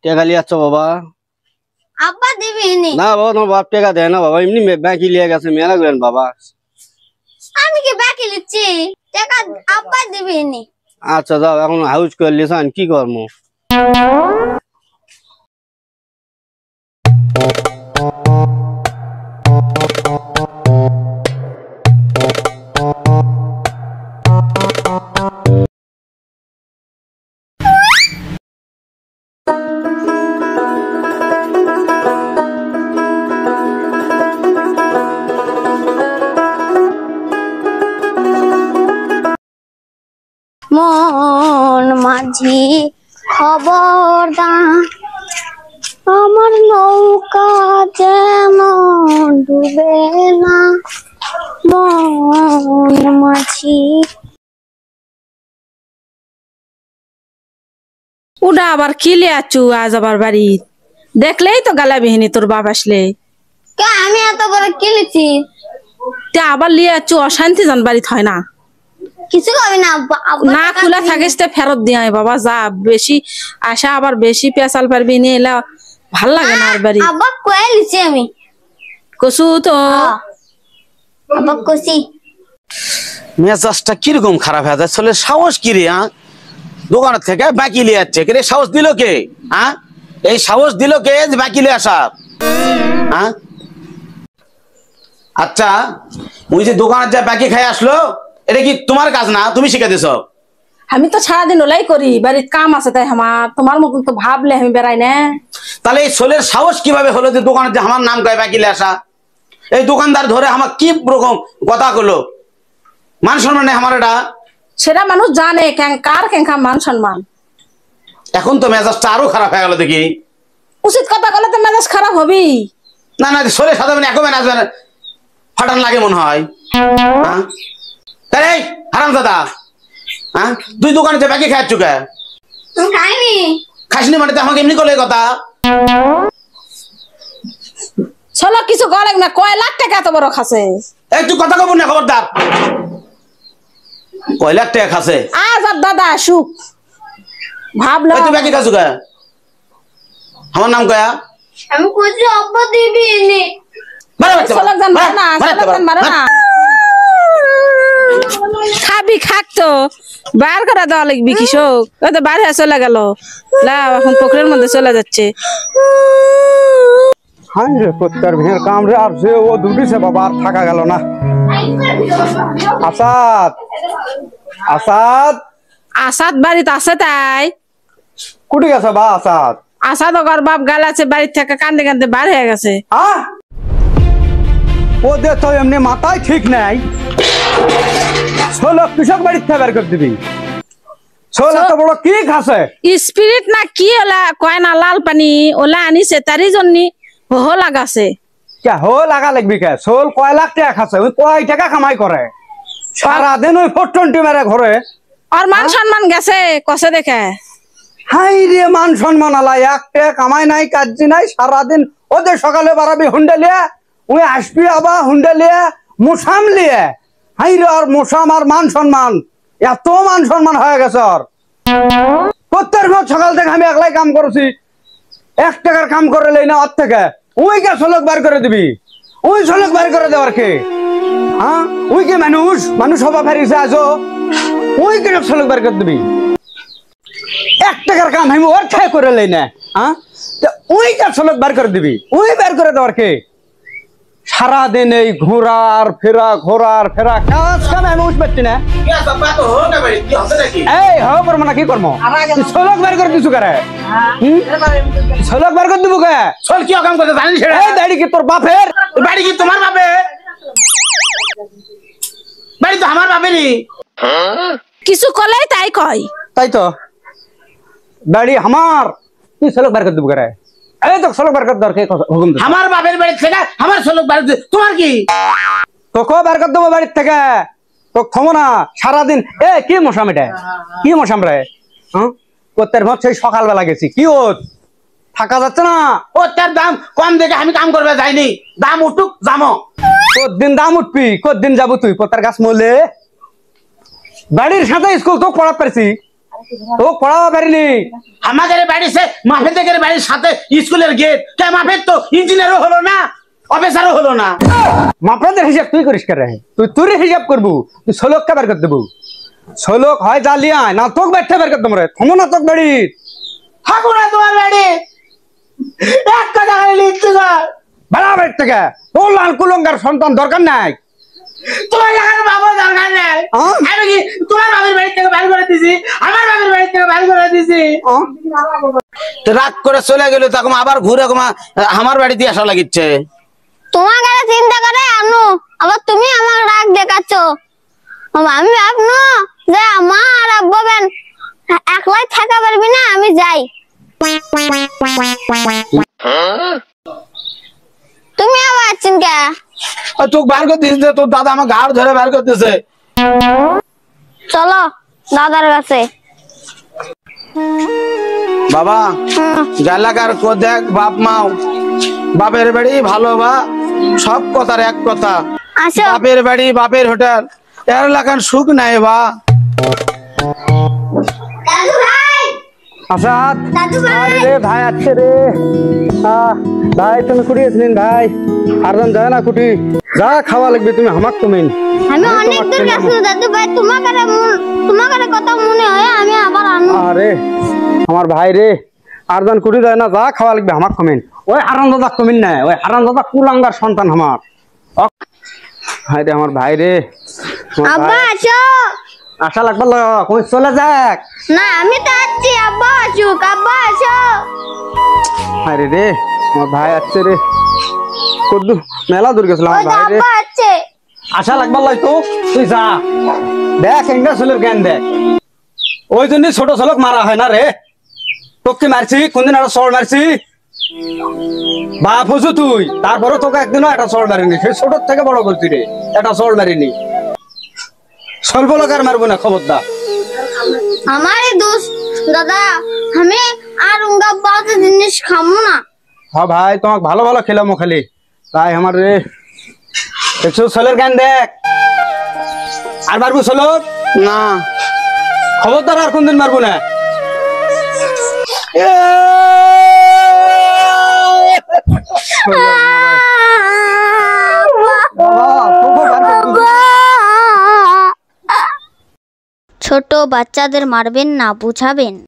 টেকা লিয়াচ্ছ বাবা? আব্বা দিবিনি। না বাবা, তোমার বাপ টেকা দেয় না বাবা, এমনি ব্যাংকে লিয়ে গেছে মেলা করেন বাবা। আমি কি ব্যাংকে লিচ্ছি টাকা? আব্বা দিবিনি। আচ্ছা যাও, এখন হাউস করে লিসান কি করবো। মন মাঝি খবরদার, আমার নৌকা যেমন ডুবে না। মন মাঝি ওটা আবার কি লিয়াচু আজ আবার বাড়ি? দেখলেই তো গালা বিহিনী তোর বাপ আসলে। কে আমি এত বড় কিনেছি? তে আবার লিয়াচু, অশান্তি জান বাড়িতে হয় না। কিছু কবি না। না খোলা থাকিস তে ফেরত দিয়ে আয় বাবা, যা। বেশি আশা আবার বেশি পেঁচাল পারবি নিয়ে এলা ভাল লাগে না আর বাড়ি। আব্বা কয়ে লিছি আমি। কসু তো আব্বা কষি। মেজাজটা কিরকম খারাপ হয়ে যায়, চলে সাহস কি রে? দোকানের থেকে বাকি লিয়ে যাচ্ছে, কে সাহস দিল কে? এই সাহস দিল কে যে বাকি লিয়ে আসা? আচ্ছা, ওই যে দোকানের যা বাকি খাই আসলো, এটা কি তোমার কাজ না? তুমি শিখে দিছ? আমি তো সারাদিন ওলাই করি, বাড়ির কাম আছে তাই আমার। তোমার মতন তো ভাবলে আমি বেড়াই না। তাহলে এই ছোলের সাহস কিভাবে হলো যে দোকানের যে আমার নাম কয় বাকি লিয়ে আসা? এই দোকানদার ধরে আমার কি রকম কথা করলো, মান সম্মান নেই আমার এটা? সেটা মানুষ জানে কার কেঙ্কা মান সম্মান। এখন তো মেজাজটা আরো খারাপ হয়ে গেল দেখি। উচিত কথা বলে তো মেজাজ খারাপ হবি না না, ছোলের সাথে একবার আসবেন ফাটান লাগে মনে হয়। তাই হারাম দাদা, তুই দোকানে যে বাকি খাচ্ছ কে? খাইনি। খাসনি মানে তো আমাকে এমনি করলে কথা। চলো কিছু গলে না, কয় লাখ টাকা এত বড় খাসে? এই তুই কথা কব না, খবরদার। কয় লাখ টাকা খাসে? আজ আর দাদা আসুক ভাবলো। তুই বাকি খাচ্ছ কে? আমার নাম কয়া? আমি কইছি আব্বা দিবিনি। খাবি খাক তো বার করে দেওয়া লাগবি কৃষক। ওই তো বাইরে চলে গেল, এখন পুকুরের মধ্যে চলে যাচ্ছে। হ্যাঁ রে, প্রত্যেক ভেড় কাম রে, আর যে ও দুটিছে বাবা, আর থাকা গেল না। আসাদ, আসাদ, আসাদ বাড়িতে আছে তাই? কুটি গেছে বা আসাদ? আসাদ ওর বাপ গাল আছে, বাড়ির থেকে কান্দে কান্দে বার হয়ে গেছে। ওদের তো এমনি মাথায় ঠিক নাই। ষোলো কৃষক বাড়ির থেকে বের করে দিবি? ষোলো এত বড় কি খাসে? স্পিরিট না কি ওলা কয় না, লাল পানি ওলা আনিছে তারই জন্য হো লাগাছে। কে হো লাগা লাগবি কে? ষোল কয় লাখ টাকা খাসে, ওই কয় টাকা কামাই করে সারাদিন? ওই 420 মেরে ঘরে আর মান সম্মান গেছে কষে দেখে। হাই রে, মান সম্মান আলা এক টাকা কামাই নাই, কাজ নাই, সারাদিন ওদের সকালে বাড়াবি হুন্ডা লিয়ে, ওই আসবি আবার হুন্ডা লিয়ে মুসাম লিয়ে। হাই রে, আর মুসাম আর মান সম্মান, এত মান সম্মান হয়ে গেছে। আর প্রত্যেক সকাল থেকে আমি একলাই কাম করছি, 1 টাকার কাম করে লই না ওর থেকে। ওই কে সলক বার করে দিবি? ওই সলক বার করে দেওয়ার কে? ওই কে মানুষ? মানুষ হবা ফেরিছে আজও? ওই কে সলক বার করে দিবি? 1 টাকার কাম আমি ওর থেকে করে লই না, ওই কে সলক বার করে দিবি? ওই বার করে দেওয়ার কে? সারাদিন এই ঘোরার ফেরা কাজ কামে আমি উঠ পাচ্ছি না। এই হওয়া করবো না, কি করবো? সলক বার করে দিছু কারে? সলক বার করে দিব কে? চল কি কাম করতে জানিস? এই দাড়ি কি তোর বাপের? বাড়ি কি তোমার বাপের? বাড়ি তো আমার বাপেরই। কিছু কলেই তাই কয়। তাই তো, দাড়ি আমার, তুই সলক বার করে দিব কারে? এই তো সলক বার করে দরকার হুকুম। আমার বাপের বাড়ি থেকে আমার সলক বার করে তোমার কি? তোকে বার করে দেবো বাড়ির থেকে, তো থমো না সারাদিন। এ কি মশাম, এটা কি মশাম রে? প্রত্যেক ভাব সেই সকালবেলা গেছি, কি ও থাকা যাচ্ছে না? ও তার দাম কম দেখে আমি কাম করবে যাইনি, দাম উঠুক যামো। কতদিন দাম উঠবি, কতদিন যাবো তুই? প্রত্যেক গাছ মরলে বাড়ির সাথে স্কুল তো পড়া পারছি, তো পড়াবা পারিনি। আমাদের বাড়ি সে মাফেদের বাড়ির সাথে স্কুলের গেট, কে মাফেদ তো ইঞ্জিনিয়ারও হলো না, অফিসারও হলো না। মাপেদের হিসাব তুই করিস কে রে? তুই তোর হিসাব করবু, তুই ষোলককে বের করে দেবো। ষোলক হয় জালিয়া না তোক বেঠে বের করে দেবো রে। থমো না তোক বাড়ি থাকো না তোমার বাড়ি, এক কথা খালি লিখতে কর। বেড়া বাড়ি থেকে। তোর লাল কুলঙ্গার সন্তান দরকার নাই। তোমার এখানে বাবার দরকার নেই। হ্যাঁ? আমি কি তোমার বাবার বাড়ি থেকে বাইর করে দিছি? আমার বাবার বাড়ি থেকে বাইর করে দিছি। তো রাগ করে চলে গেল, তখন আবার ঘুরে আমার বাড়ি দিয়ে আসা লাগিচ্ছে। তোমার কাছে চিন্তা করে আনো, আবার তুমি আমার রাগ দেখাচ্ছ। আমি ভাবনো যে মা আর আব্বা বেন একলাই থাকা পারবি না, আমি যাই। তুমি আবার চিন্তা তোকে বার করে দিস, তোর দাদা আমার ঘাড় ধরে বার করতেছে। চলো দাদার কাছে। বাবা এলাকার কো দেখ, বাপ মাও বাপের বাড়ি ভালো, বা সব কথার এক কথা। আসো। বাপের বাড়ি বাপের হোটেল, এর এলাকার সুখ নাই বা। দাদু ভাই, আসাদ দাদু ভাই, রে ভাই আছে রে। ভাই তুমি কুটি আছিলেন ভাই? আরজন যায় না কুটি, যা খাওয়া লাগবে তুমি আমাক তুমি। আমি অনেক দূর গেছি দাদু ভাই, তোমার কথা মনে হয় আমি আবার আনো। আরে আমার ভাই রে, আরজন কুটি যায় না, যা খাওয়া লাগবে আমাক কমেন। ওই হারান দাদা কমেন না, ওই হারান দাদা কুলাঙ্গার সন্তান আমার। হাই রে আমার ভাই রে। আব্বা আসো। আশা লাগবে কই চলে যাক। না আমি তো আসছি, আব্বা আসুক, আব্বা আসো। আরে রে আমার ভাই আসছে রে, কদ্দু মেলা দূর গেছিল আমার ওই তো ভাই রে। আব্বা আসছে। আশা লাগবার লাই তো তুই যা দেখ, এঙ্গা ছেলের জ্ঞান দেখ। ওই জন্য ছোট ছেলেক মারা হয় না রে। তোকে মারছি কোনদিন একটা চড় মারছি? বাপ হচ্ছু তুই, তারপরে তোকে একদিনও একটা চড় মারিনি। সে ছোট থেকে বড় করছি রে, একটা চড় মারিনি। স্বল্প লোক আর মারবো না, খবরদার। আমারই দোষ দাদা, আমি আর উঙ্গা বাজে জিনিস খামু না। হ্যাঁ ভাই, তোমাকে ভালো ভালো খেলামো খালি, তাই আমার রে। দেখছো ছেলের জ্ঞান দেখ। আর মারবো ছেলেক না, খবরদার, আর কোনদিন মারবো না। ছোট বাচ্চাদের মারবেন না, বুঝাবেন।